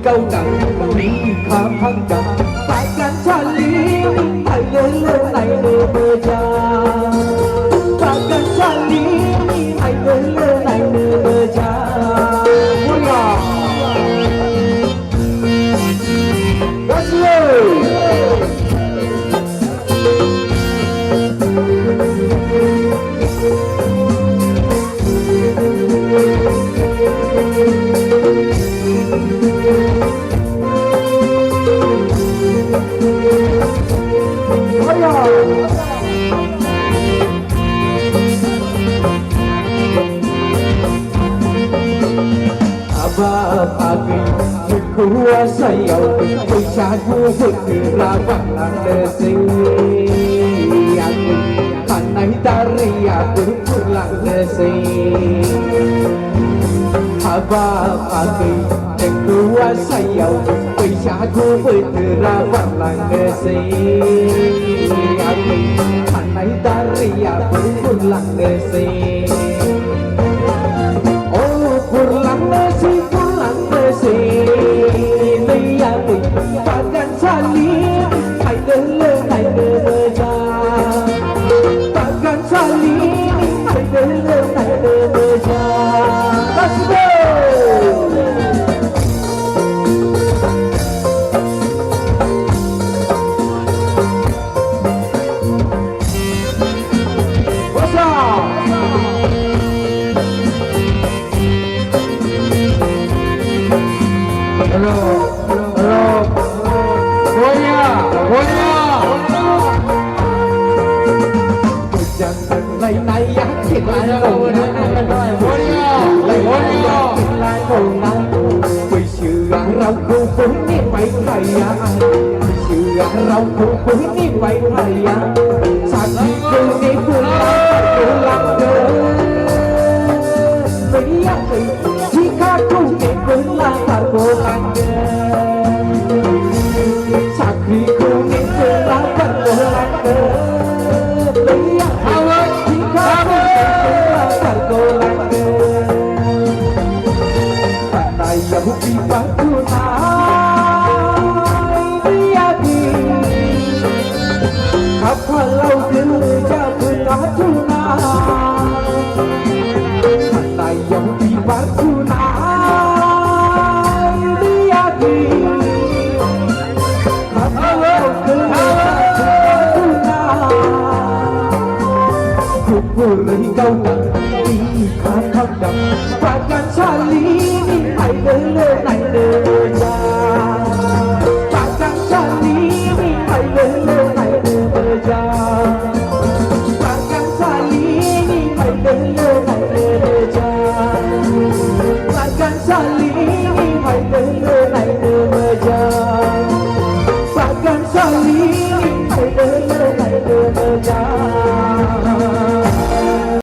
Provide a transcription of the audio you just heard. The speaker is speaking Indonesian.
câu nặng đi khám phăng cầm takkan saling hai lele beja takkan saling hai lele beja Mulia Pagi kuasa yang bercagu bergerak lesi aku panai dari aku pulang lesi Haba pagi kuasa yang bercagu bergerak lesi aku panai dari aku pulang lesi Oh pulang lesi takkan saling hai lele beja takkan saling hai lele beja let's go what's up hello Ngày nay chỉ là cầu nắng, lại cầu nắng. Vì sự rau củ cuốn đi vậy thầy à, sự rau củ cuốn đi vậy thầy à. Sao chỉ cứ đi cuốn lắm cơ, vì à vì chỉ khác cũng đi cuốn là thật cô lắm cơ. Sao khi cũng đi cuốn là thật cô lắm cơ. Bukti pantunai biadi Kapalau kerja tunai Pantai yang bukti pantunai biadi Kapalau kerja tunai Kupur kau tak dikatakan takkan saling hai lele beja takkan saling hai lele beja takkan saling hai lele beja takkan saling hai lele beja takkan saling